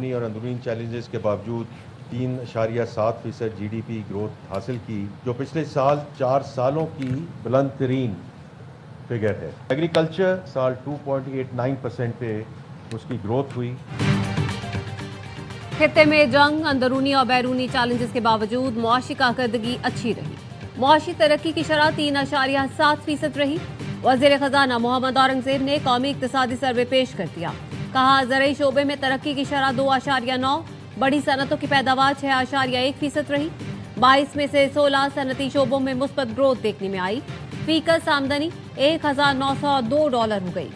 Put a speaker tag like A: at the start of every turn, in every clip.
A: بیرونی اور اندرونی چیلنجز کے باوجود 3.7% GDP گروتھ حاصل کی، جو پچھلے سال 4 سالوں کی بلند ترین فگر ہے۔ ایگریکلچر سال 2.89% پہ اس کی گروتھ ہوئی۔
B: خطے میں جنگ، اندرونی اور بیرونی چیلنجز کے باوجود معاشی کارکردگی اچھی رہی۔ معاشی ترقی کی شرح 3.7% رہی۔ وزیر خزانہ محمد اورنگزیب نے قومی اقتصادی سروے پیش کر دیا۔ کہا زرعی شعبے میں ترقی کی شرح 2.9، بڑی صنعتوں کی پیداوار 6.1% رہی۔ 22 میں سے 16 صنعتی شعبوں میں مثبت گروتھ دیکھنے میں آئی۔ فی کس آمدنی $1,902 ہو گئی۔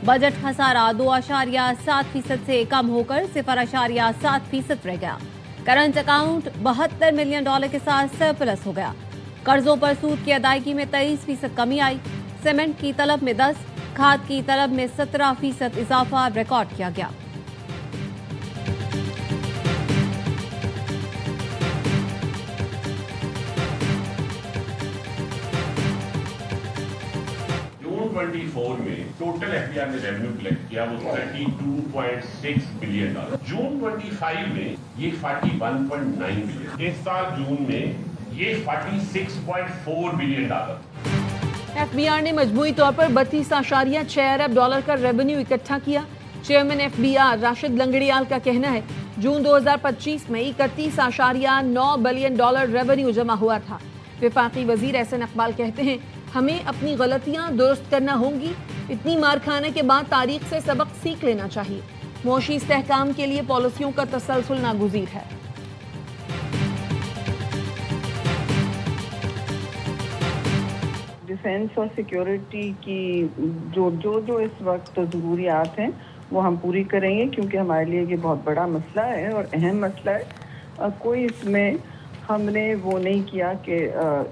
B: بجٹ خسارہ 2.7% سے کم ہو کر 0.7% رہ گیا۔ کرنٹ اکاؤنٹ $72 ملین کے ساتھ سرپلس ہو گیا۔ قرضوں پر سود کی ادائیگی میں 23% کمی آئی۔ سیمنٹ کی طلب میں 10، کھاد کی طلب میں 17% اضافہ ریکارڈ کیا گیا۔
C: جون 24 میں ٹوٹل ایف بی آر نے ریونیو کلیکٹ کیا وہ $32.6 بلین۔ جون 25 میں یہ 41.9 بلین۔ اس سال جون میں یہ $46.4 بلین۔
D: ایف بی آر نے مجموعی طور پر $32.6 ارب کا ریونیو اکٹھا کیا۔ Chairman F B R Rashid Langrial کا کہنا ہے جون 2025 میں $31.9 بلین ریونیو جمع ہوا تھا۔ وفاقی وزیر احسن اقبال کہتے ہیں ہمیں اپنی غلطیاں درست کرنا ہوں گی۔ اتنی مار کھانے کے بعد تاریخ سے سبق سیکھ لینا چاہیے۔ معاشی استحکام کے لیے پالیسیوں کا تسلسل ناگزیر ہے۔
E: ڈیفینس اور سیکیورٹی کی جو اس وقت ضروریات ہیں وہ ہم پوری کریں گے، کیونکہ ہمارے لیے یہ بہت بڑا مسئلہ ہے اور اہم مسئلہ ہے۔ کوئی اس میں ہم نے وہ نہیں کیا کہ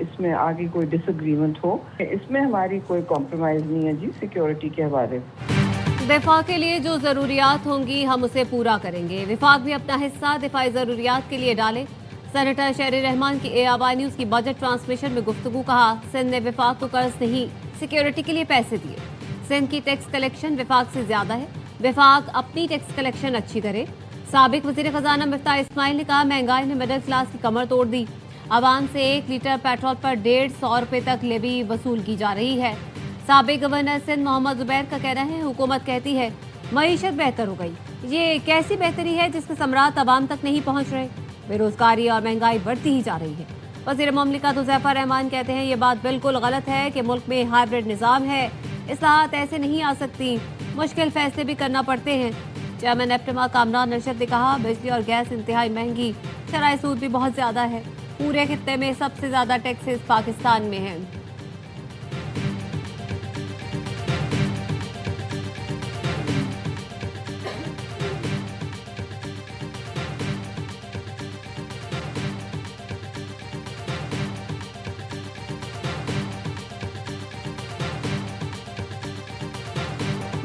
E: اس میں آگے کوئی ڈس ایگریمنٹ ہو، اس میں ہماری کوئی کمپرومائز نہیں ہے جی سیکیورٹی کے حوالے سے۔
B: دفاع کے لیے جو ضروریات ہوں گی ہم اسے پورا کریں گے۔ وفاق بھی اپنا حصہ دفاعی ضروریات کے لیے ڈالے۔ سینیٹر شہری رحمان کی ARY نیوز کی بجٹ ٹرانسمیشن میں گفتگو۔ کہا سندھ نے وفاق کو قرض نہیں، سیکیورٹی کے لیے پیسے دیے۔ سندھ کی ٹیکس کلیکشن وفاق سے زیادہ ہے، وفاق اپنی ٹیکس کلیکشن اچھی کرے۔ سابق وزیر خزانہ مفتاح اسماعیل نے کہا مہنگائی نے مڈل کلاس کی کمر توڑ دی۔ عوام سے 1 لیٹر پیٹرول پر $150 تک لیوی وصول کی جا رہی ہے۔ سابق گورنر سندھ محمد زبیر کا کہنا ہے حکومت کہتی ہے معیشت بہتر ہو گئی، یہ کیسی بہتری ہے جس کے ثمرات عوام تک نہیں پہنچ رہے؟ بے روزگاری اور مہنگائی بڑھتی ہی جا رہی ہے۔ وزیر مملکت حذیفہ رحمان کہتے ہیں یہ بات بالکل غلط ہے کہ ملک میں ہائیبرڈ نظام ہے، اصلاحات ایسے نہیں آ سکتی، مشکل فیصلے بھی کرنا پڑتے ہیں۔ چیئرمین ایپٹما کامران نرشد نے کہا بجلی اور گیس انتہائی مہنگی، شرح سود بھی بہت زیادہ ہے، پورے خطے میں سب سے زیادہ ٹیکسز پاکستان میں ہیں۔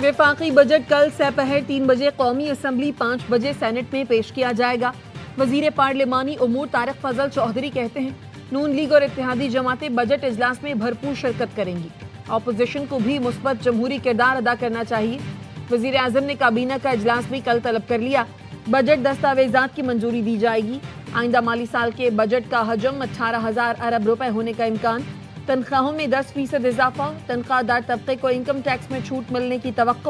D: وفاقی بجٹ کل سپہر 3 بجے قومی اسمبلی، 5 بجے سینٹ میں پیش کیا جائے گا۔ وزیر پارلیمانی امور طارق فضل چودھری کہتے ہیں نون لیگ اور اتحادی جماعتیں بجٹ اجلاس میں بھرپور شرکت کریں گی۔ اپوزیشن کو بھی مثبت جمہوری کردار ادا کرنا چاہیے۔ وزیر اعظم نے کابینہ کا اجلاس بھی کل طلب کر لیا۔ بجٹ دستاویزات کی منظوری دی جائے گی۔ آئندہ مالی سال کے بجٹ کا حجم 18,000 ارب روپے ہونے کا امکان۔ تنخواہوں میں 10% اضافہ، تنخواہ دار طبقے کو انکم ٹیکس میں چھوٹ ملنے کی توقع،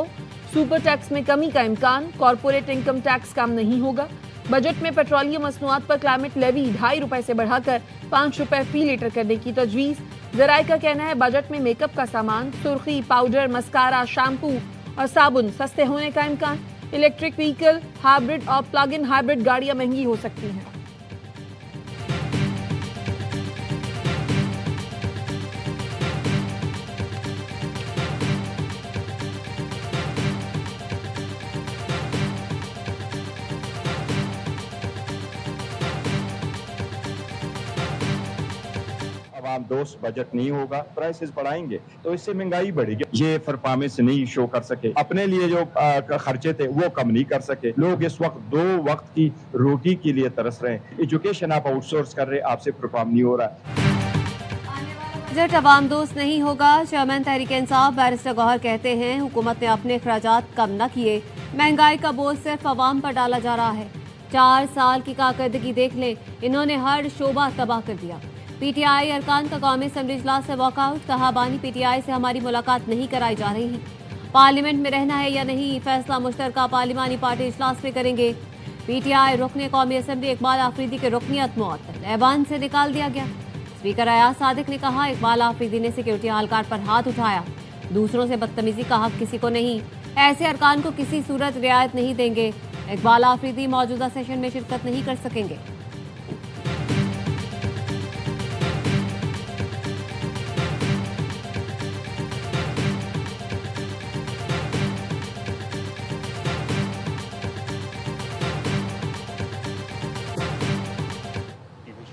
D: سپر ٹیکس میں کمی کا امکان، کارپوریٹ انکم ٹیکس کم نہیں ہوگا۔ بجٹ میں پیٹرولیم مصنوعات پر کلائمیٹ لیوی $2.50 سے بڑھا کر $5 فی لیٹر کرنے کی تجویز۔ ذرائع کا کہنا ہے بجٹ میں میک اپ کا سامان، سرخی، پاؤڈر، مسکارا، شیمپو اور صابن سستے ہونے کا امکان۔ الیکٹرک وہیکل، ہائبرڈ اور پلگ ان ہائبرڈ گاڑیاں مہنگی ہو سکتی ہیں۔
F: عوام دوست بجٹ نہیں ہوگا، پرائسز بڑھائیں گے تو اس سے مہنگائی بڑھے گی۔ یہ پرفارمنس نہیں شو کر سکے، اپنے لیے جو خرچے تھے وہ کم نہیں کر سکے۔ لوگ اس وقت 2 وقت کی روٹی کے لیے ترس رہے ہیں۔ ایجوکیشن آپ آؤٹ سورس کر رہے، آپ سے پرفارم نہیں ہو رہا۔
B: بجٹ عوام دوست نہیں ہوگا، چیئرمین تحریک انصاف بیرسٹر گوہر کہتے ہیں حکومت نے اپنے اخراجات کم نہ کیے، महंगाई का बोझ सिर्फ आवाम पर डाला जा रहा है। 4 साल की कारकर्दगी देख ले, इन्होंने हर शोबा तबाह कर दिया। पीटीआई अरकान का कौमी असम्बली इजलास से वॉकआउट, कहा बानी पीटीआई से हमारी मुलाकात नहीं कराई जा रही। पार्लियामेंट में रहना है या नहीं, फैसला मुश्तरका पार्लिमानी पार्टी इजलास में करेंगे। पीटीआई रुकने कौमी असम्बली इकबाल आफरीदी की रुकनियत मुअत्तल, ऐवान से निकाल दिया गया। स्पीकर अयाज सादिक ने कहा इकबाल आफरीदी ने सिक्योरिटी एहलकार पर हाथ उठाया, दूसरों से बदतमीजी का हक किसी को नहीं, ऐसे अरकान को किसी सूरत रियायत नहीं देंगे। इकबाल आफरीदी मौजूदा सेशन में शिरकत नहीं कर सकेंगे।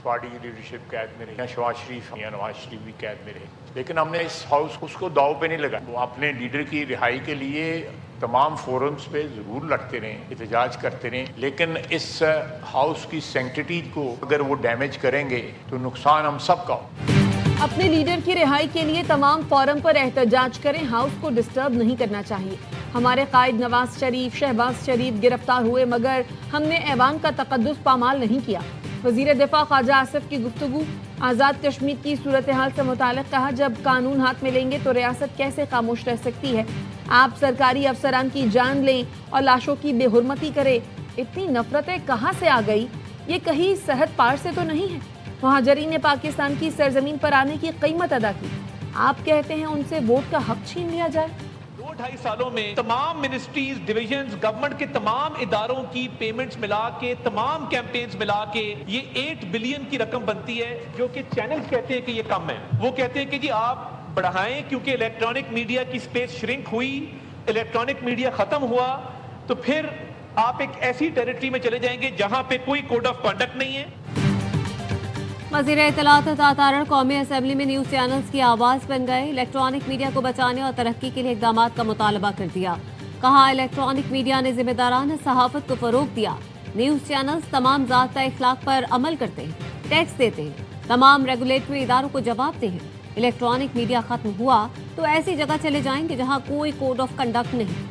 G: पार्टी की लीडरशिप कैद में रही, शहबाज शरीफ या नवाज शरीफ भी कैद में रहे, लेकिन हमने इस हाउस उसको दाव पे नहीं लगा। वो अपने लीडर की रिहाई के लिए तमाम फोरम्स पे ज़रूर लड़ते रहे, एहतजाज करते रहे, लेकिन इस हाउस की सेंक्टिटी को अगर वो डैमेज करेंगे तो नुकसान हम सबका हो।
D: अपने लीडर की रिहाई के लिए तमाम फोरम पर एहतजाज करें, हाउस को डिस्टर्ब नहीं करना चाहिए। हमारे कायद नवाज शरीफ, शहबाज शरीफ गिरफ्तार हुए मगर हमने ऐवान का तकद्दुस पामाल नहीं किया। वजीर दिफा ख्वाजा आसिफ की गुफ्तगू, आज़ाद कश्मीर की सूरत हाल से मुतालिक कहा जब कानून हाथ में लेंगे तो रियासत कैसे खामोश रह सकती है। आप सरकारी अफसरान की जान लें और लाशों की बेहुरमती करें। इतनी नफरतें कहाँ से आ गई, ये कहीं सरहद पार से तो नहीं है। मुहाजिरीन ने पाकिस्तान की सरजमीन पर आने की कीमत अदा की, आप कहते हैं उनसे वोट का हक छीन लिया जाए।
H: 2-2.5 सालों में तमाम मिनिस्ट्रीज, डिविजन्स, गवर्नमेंट के तमाम इदारों की पेमेंट्स मिला के, तमाम कैंपेन्स मिला के ये 8 बिलियन की रकम बनती है, जो कि चैनल्स कहते हैं कि ये कम है। वो कहते हैं कि जी आप बढ़ाएं, क्योंकि इलेक्ट्रॉनिक मीडिया की स्पेस श्रिंक हुई, इलेक्ट्रॉनिक मीडिया खत्म हुआ तो फिर आप एक ऐसी टेरिटरी में चले जाएंगे जहां पे कोई कोड ऑफ कंडक्ट नहीं है।
B: वज़ीर इत्तलात तातारड़ कौमी असम्बली में न्यूज़ चैनल्स की आवाज़ बन गए, इलेक्ट्रॉनिक मीडिया को बचाने और तरक्की के लिए इक़दामात का मुतालबा कर दिया। कहा इलेक्ट्रॉनिक मीडिया ने जिम्मेदाराना सहाफ़त को फ़रोग़ दिया। न्यूज़ चैनल्स तमाम ज़ाब्ता इख़लाक़ पर अमल करते हैं, टैक्स देते हैं, तमाम रेगुलेटरी इदारों को जवाब हैं। इलेक्ट्रॉनिक मीडिया ख़त्म हुआ तो ऐसी जगह चले जाएंगे जहाँ कोई कोड ऑफ कंडक्ट नहीं।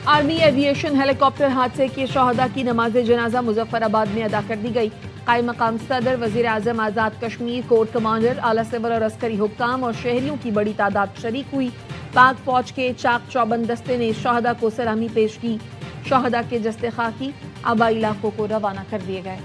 D: आर्मी एविएशन हेलीकॉप्टर हादसे के शहदा की नमाज जनाजा मुजफ्फराबाद में अदा कर दी गई। कायम मकाम सदर, वजीर आजम, आज़ाद कश्मीर, कोर्ट कमांडर, आला सिविल और अस्करी हुक्काम और शहरियों की बड़ी तादाद शरीक हुई। पाक फौज के चाक चौबंद दस्ते ने शहदा को सलामी पेश की। शहदा के जस्ते खाकी आबाई इलाकों को रवाना कर दिए गए।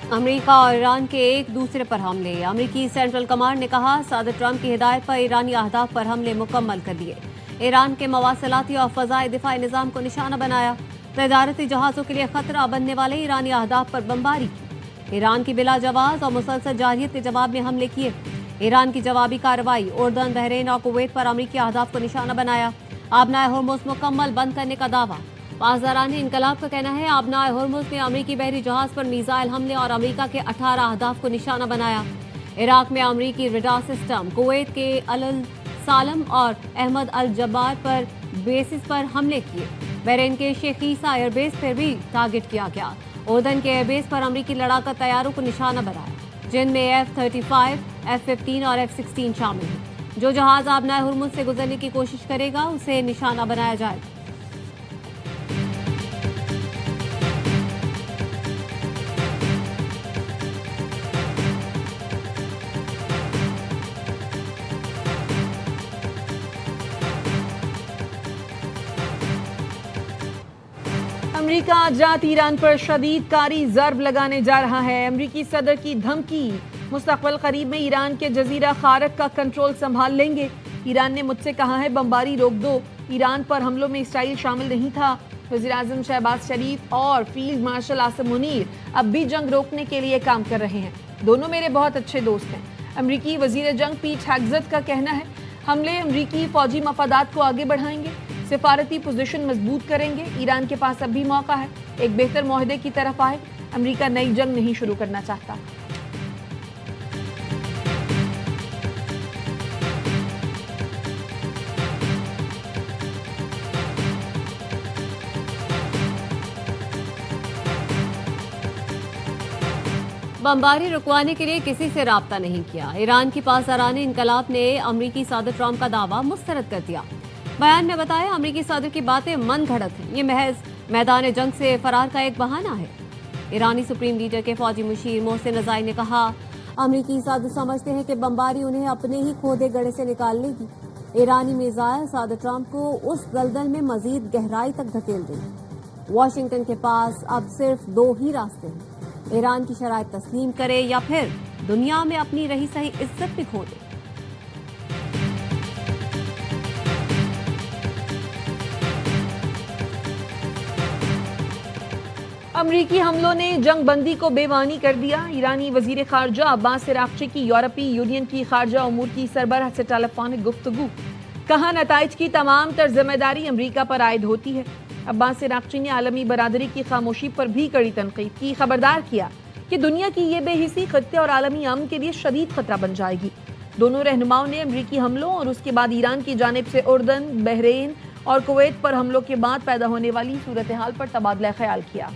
B: अमेरिका और ईरान के एक दूसरे पर हमले। अमेरिकी सेंट्रल कमांड ने कहा सदर ट्रंप की हिदायत पर ईरानी अहदाफ पर हमले मुकम्मल कर दिए। ईरान के मवासलाती और फ़ज़ाई दिफाई निज़ाम को निशाना बनाया। तजारती जहाज़ों के लिए खतरा बनने वाले ईरानी अहदाफ पर बमबारी की। ईरान की बिला जवाब और मुसलसल जारहियत के जवाब में हमले किए। ईरान की जवाबी कार्रवाई, उर्दन, बहरीन और कुवैत पर अमेरिकी अहदाफ को निशाना बनाया। आबनाए होर्मुज़ मुकम्मल बंद करने का दावा। पासदाराने इनकलाब का कहना है आबनाए होर्मुज़ में अमरीकी बहरी जहाज पर मीज़ाइल हमले और अमेरिका के 18 अहदाफ को निशाना बनाया। इराक में अमरीकी रडार सिस्टम, कुवैत के अल सालम और अहमद अल जब्बार पर बेसिस पर हमले किए। बहरीन के शेख ईसा एयरबेस पर भी टारगेट किया गया। उर्दन के एयरबेस पर अमरीकी लड़ाका तैयारों को निशाना बनाया, जिनमें F-35, F-15 और F-16 शामिल हैं। जो जहाज आबनाए होर्मुज़ से गुजरने की कोशिश करेगा उसे निशाना बनाया जाएगा।
D: अमेरिका आजाद ईरान पर शदीद कारी ज़र्ब लगाने जा रहा है। अमेरिकी सदर की धमकी, मुस्तक़बिल करीब में ईरान के जजीरा खारक का कंट्रोल संभाल लेंगे। ईरान ने मुझसे कहा है बमबारी रोक दो। ईरान पर हमलों में इसराइल शामिल नहीं था। वज़ीर आज़म शहबाज शरीफ और फील्ड मार्शल आसिम मुनीर अब भी जंग रोकने के लिए काम कर रहे हैं। दोनों मेरे बहुत अच्छे दोस्त हैं। अमरीकी वज़ीर जंग पीट हेग्ज़त का कहना है हमले अमरीकी फौजी मफादात को आगे बढ़ाएंगे, सिफारती पोजीशन मजबूत करेंगे। ईरान के पास अब भी मौका है एक बेहतर मुआहदे की तरफ आए। अमरीका नई जंग नहीं शुरू करना चाहता।
B: बमबारी रुकवाने के लिए किसी से राब्ता नहीं किया। ईरान की पासदारान इनकलाब ने अमरीकी सदर ट्रंप का दावा मुस्तरद कर दिया। बयान में बताया अमरीकी सदर की बातें मन घड़त हैं, ये महज मैदान जंग से फरार का एक बहाना है। ईरानी सुप्रीम लीडर के फौजी मुशीर मोहसिन रज़ाई ने कहा अमरीकी सदर समझते हैं कि बमबारी उन्हें अपने ही खोदे गड़े से निकाल लेगी। ईरानी मिसाइल सदर ट्रंप को उस दलदल में मजीद गहराई तक धकेल देंगे। वाशिंगटन के पास अब सिर्फ दो ही रास्ते हैं, ईरान की शराइत तस्लीम करे या फिर दुनिया में अपनी रही सही इज्जत भी खो दे।
D: अमरीकी हमलों ने जंग बंदी को बेवानी कर दिया। ईरानी वजीर खारजा अब्बास अराक्ची की यूरोपीय यूनियन की खारजा उमूर की सरबराह से टेलीफोनिक गुफ्तगू। कहा नताइज की तमाम तर जिम्मेदारी अमरीका पर आयद होती है। अब्बास अराक्ची ने आलमी बरादरी की खामोशी पर भी कड़ी तनकीद की, खबरदार किया कि दुनिया की ये बेहिसी खत्ते और आलमी अमन के लिए शदीद खतरा बन जाएगी। दोनों रहनुमाओं ने अमरीकी हमलों और उसके बाद ईरान की जानिब से उर्दन, बहरीन और कुवैत पर हमलों के बाद पैदा होने वाली सूरत हाल पर तबादला ख्याल किया।